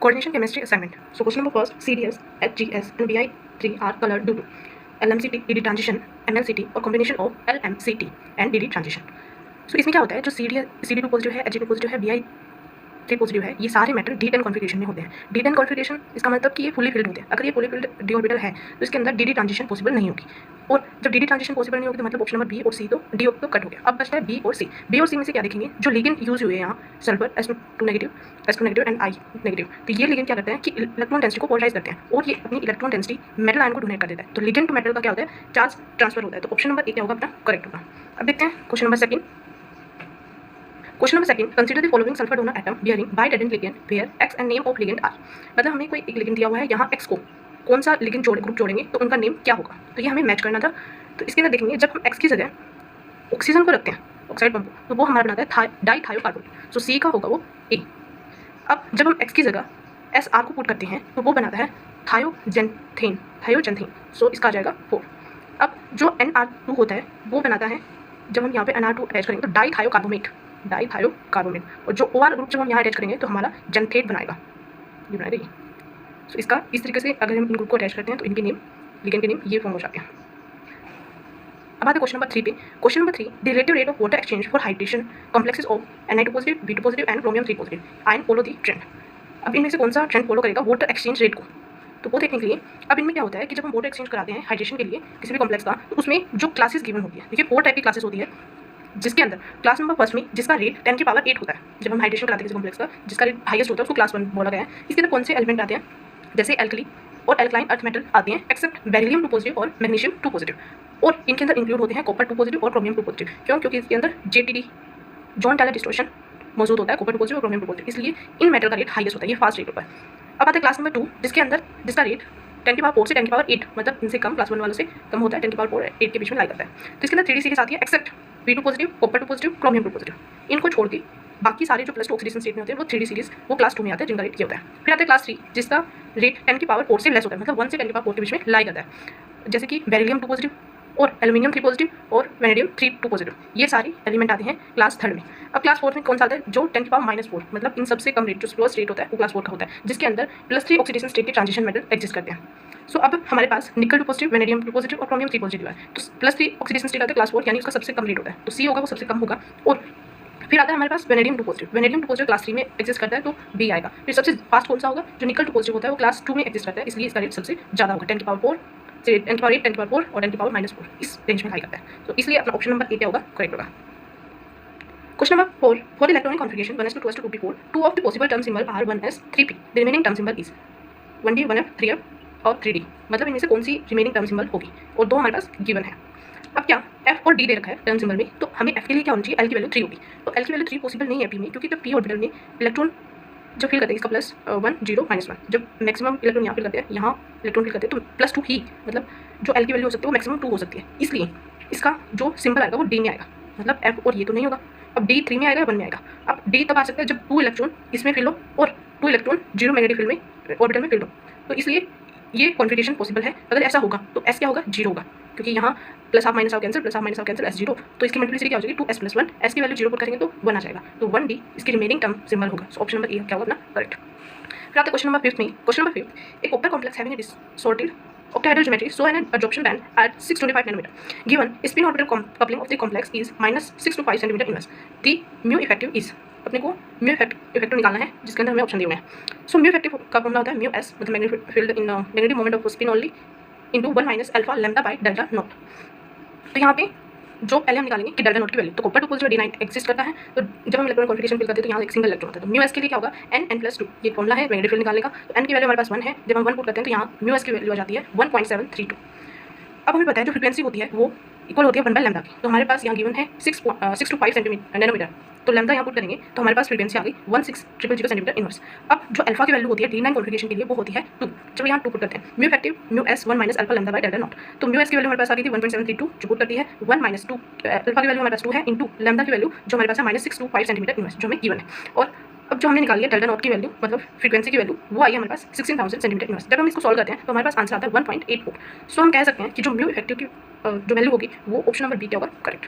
Coordination chemistry assignment. So question number first, CDS, HGS and BI3 are colored due to LMCT, DD transition, MLCT और combination of LMCT and DD transition. So इसमें क्या होता है, जो CD2 positive है, Hg2 positive है, BI3 positive है, ये सारे मेटल D10 कॉन्फिगरेशन में होते हैं. D10 कॉन्फिगरेशन इसका मतलब कि ये फुली फिल्ड होते हैं. अगर ये फुली फिल्ड d ऑर्बिटल है तो इसके अंदर DD ट्रांजिशन पॉसिबल नहीं होगी. और जब DD ट्रांजिशन पॉसिबल नहीं होगी तो मतलब ऑप्शन नंबर बी और सी तो डी तो कट हो गया. अब बचता है बी और सी. बी और सी में से क्या देखेंगे, जो लिगेंड यूज हुए हैं यहाँ sulphur S2 negative and I negative, तो ये लिगेंड क्या करते हैं कि इलेक्ट्रॉन डेंसिटी को पोलराइज करते हैं और ये अपनी इलेक्ट्रॉन डेंसिटी मेटल आयन को डोनेट कर देता है. तो लिगेंड टू मेटल का क्या होता है, चार्ज ट्रांसफर होता है. तो ऑप्शन नंबर ए क्या होगा अपना करेक्ट होगा. अब देखते हैं question number second. Question number second, consider the following sulphur donor atom bearing bidentate ligand where x and name of ligand are. मतलब हमें कोई एक लिगेंड दिया हुआ है, यहाँ एक्स को कौन सा लिगेंड ग्रुप जोड़ेंगे तो उनका नेम क्या होगा. तो ये हमें मैच करना था. तो इसके अंदर देखेंगे, जब हम एक्स की जगह ऑक्सीजन को रखते हैं, ऑक्साइड बॉन्ड, तो वो हमारा बनाता है डाइथायोकार्बोनेट. सो सी का होगा वो ए. अब जब हम एक्स की जगह एस आर को पुट करते हैं तो वो बनाता है थायोजेंथेन. सो इसका आ जाएगा 4. अब जो NR2 होता है वो बनाता है, जब हम यहाँ पे NR2 अटैच करेंगे तो डाइथायोकार्बोनेट. और जो OR ग्रुप जब हम यहाँ अटैच करेंगे तो हमारा जेंथेट बनाएगा, ये बनाएगा ये. सो इसका इस तरीके से अगर हम इन ग्रुप को अटैच करते हैं तो इनके नेम, लिगेंड के नेम ये फॉर्म हो जाते हैं. अब आते हैं क्वेश्चन नंबर 3 पे. Question number 3, the relative rate of water exchange for hydration complexes of Na2 positive, B2 positive and chromium 3 positive ion follow the trend. अब इनमें से कौन सा ट्रेंड फॉलो करेगा वाटर एक्सचेंज रेट को, तो वो देखने के लिए अब इनमें क्या होता है कि जब हम वाटर एक्सचेंज कराते हैं हाइड्रेशन के लिए किसी भी कॉम्प्लेक्स का, तो उसमें जो क्लासेस गिवन होती है, देखिए 4 टाइप की क्लासेस होती है, जिसके अंदर क्लास नंबर फर्स्ट में जिसका रेट 10 की पावर 8 होता है, जब हम हाइड्रेशन कराते हैं किसी कॉम्प्लेक्स का जिसका रेट हाईएस्ट होता है उसको क्लास 1 बोला गया है. इसके अंदर कौन से एलिमेंट आते हैं, जैसे एल्कली और एल्कलाइन अर्थ मेटल आते हैं, एक्सेप्ट बेरिलियम 2 पॉजिटिव और मैग्नीशियम 2 पॉजिटिव. और इनके अंदर इंक्लूड होते हैं कॉपर 2 पॉजिटिव और क्रोमियम 2 पॉजिटिव. क्यों, क्योंकि इसके अंदर JTD जॉन टैलर डिस्टोर्शन मौजूद होता है, कॉपर 2 पॉजिटिव और क्रोमियम 2 पॉजिटिव, इसलिए इन मेटल का रेट हाईएस्ट होता है, ये फास्ट रेट होता है. अब आते हैं क्लास नंबर 2 जिसका रेट 10 की पावर 4 से 10 की पावर 8, मतलब इनसे कम, क्लास 1 वालों से कम होता है, 10 की पावर 4 8 के बीच में लाई करता है. तो इसके अंदर 3D सीरीज आती है, except B2 positive, copper 2 positive, chromium 2 positive. इनको छोड़ के बाकी सारे जो +2 ऑक्सीडेशन स्टेट में होते हैं वो 3D सीरीज वो क्लास 2 में आते हैं, जिनका रेट ये होता है. फिर आते हैं क्लास 3 जिसका रेट 10 की पावर 4 से लेस होता है, मतलब 1 से 10 की पावर 4 के बीच में लाई करता है, जैसे कि बेरिलियम 2 पॉजिटिव और एल्यूमिनियम 3 पॉजिटिव और वेनेडियम 2 पॉजिटिव. ये सारे एलिमेंट आते हैं क्लास 3 में. अब क्लास 4 में कौन सा आता है, जो 10 की पावर -4, मतलब इन सबसे कम रेट, जो स्लोएस्ट रेट होता है वो क्लास 4 का होता है, जिसके अंदर +3 ऑक्सीडेशन स्टेट के ट्रांजिशन मेटल एग्जिस्ट करते हैं. सो अब हमारे पास निकल 2 पॉजिटिव, वेनेडियम 2 पॉजिटिव और क्रोमियम 3 पॉजिटिव है, तो +3 ऑक्सीडेशन स्टेट आता है क्लास 4, यानी उसका सबसे कम रेट होता है, तो सी होगा वो सबसे कम होगा. और फिर आता है हमारे पास vanadium 2 positive. Vanadium 2 positive class 3 में एग्जिस्ट करता है, तो बी आएगा. फिर सबसे फास्ट कौन सा होगा, जो निकल 2 पॉजिटिव होता है वो क्लास 2 में एग्जिस्ट करता है, इसलिए इसका रेट सबसे ज़्यादा होगा, 10 की पावर 4 से 10 की पावर 8, 10 की पावर 4 और 10 की पावर -4, इस रेंज में लाई करता है. तो इसलिए अपना ऑप्शन नंबर ए क्या होगा करेक्ट होगा. Question number 4, for the electronic configuration 1s2 2s2 2p4, two of the possible term symbol are 1s 3p. The remaining term symbol is 1d 1f 3f और 3d. मतलब इनमें से कौन सी remaining term symbol होगी, और दो हमारे पास गिवन है. अब क्या f और d दे रखा है टर्म सिंबल में, तो हमें f के लिए क्या होनी चाहिए, l की वैल्यू 3 होगी. तो l की वैल्यू 3 पॉसिबल नहीं है p में, क्योंकि जब p ऑर्बिटल में इलेक्ट्रॉन जब फिल करते हैं इसका +1 0 -1, जब मैक्सिमम इलेक्ट्रॉन यहाँ फिल करते हैं, यहाँ इलेक्ट्रॉन फिल करते हैं, तो +2 ही, मतलब जो l की वैल्यू हो सकती है वो मैक्सिमम 2 हो सकती है. इसलिए इसका जो सिंबल आएगा वो d में आएगा, मतलब f और ये तो नहीं होगा. अब d 3 में आएगा या 1 में आएगा. अब d तब आ सकता है जब 2 इलेक्ट्रॉन इसमें फिल हो और 2 इलेक्ट्रॉन 0 मैग्नेटिक फील्ड में ऑर्बिटल में फिल हो. तो इसलिए ये कॉन्फिगरेशन पॉसिबल है. अगर ऐसा होगा तो s क्या होगा, 0 होगा, क्योंकि यहाँ +half -half cancel, +half cancel s0, तो इसकी मल्टीप्लिसिटी क्या हो जाएगी 2s + 1. s की वैल्यू 0 पुट करेंगे तो 1 आ जाएगा, तो 1d इसकी रिमेनिंग टर्म सिंबल होगा. सो ऑप्शन नंबर ए क्या होगा अपना करेक्ट. फिर आते हैं क्वेश्चन नंबर 5 में. क्वेश्चन नंबर 5, एक copper complex having a disordered octahedral geometry so an adsorption band at 625 nanometer. Given spin orbital coupling of the complex is -6 to 5 cm inverse. The mu effective is, अपने को mu effective निकालना है, जिसके अंदर हमें option दिए हुए हैं. सो mu effective का फॉर्मूला होता है mu s, मतलब magnetic field in magnetic moment off spin only into 1 - alpha lambda by delta not. तो यहाँ पे जो पहले हम निकालेंगे कि डेल्टा नॉट की वैल्यू, तो कॉपर 2 पॉजिटिव D9 एग्जिस्ट करता है, तो जब हम इलेक्ट्रॉन कॉन्फिगरेशन फिल करते हैं तो यहाँ एक सिंगल इलेक्ट्रॉन होता है. तो म्यू एस के लिए क्या होगा, n+2, ये फॉर्मूला है मैग्नेटिक फील्ड निकालने का. तो n की वैल्यू हमारे पास 1 है, जब हम 1 पुट करते हैं तो यहाँ म्यू एस की वैल्यू आ जाती है 1.732. अब हमें पता है जो फ्रीक्वेंसी होती है वो इक्वल होती है 1 बाय लैम्डा की. तो हमारे पास यहाँ गिवन है 6 to 5 नैनोमीटर, तो लैम्डा यहाँ पुट करेंगे तो हमारे पास फ्रीक्वेंसी आ गई 16000 सेंटीमीटर इनवर्स. अब जो अल्फा की वैल्यू होती है D9 कॉन्फिगरेशन के लिए वो होती है 2, जब यहाँ 2 पुट करते हैं. Mu effective mu s 1 - alpha lambda by delta not. तो म्यू s की वैल्यू हमारे पास आ गई थी 1.732, जो पुट करती है 1 - 2, अल्फा की वैल्यू हमारे पास 2 है, इंटू लैम्डा की वैल्यू जो हमारे पास है -6 to 5 सेंटीमीटर इनवर्स, जो हमें गिवन है. और अब जो हमने निकाली है डेल्टा नॉट की वैल्यू, मतलब फ्रीक्वेंसी की वैल्यू, वो आई है हमारे पास 16000 सेंटीमीटर इनवर्स. जब हम इसको सॉल्व करते हैं तो हमारे पास आंसर आता है 1.84. सो हम कह सकते हैं कि जो म्यू इफेक्टिव की जो वैल्यू होगी वो ऑप्शन नंबर बी क्या होगा करेक्ट.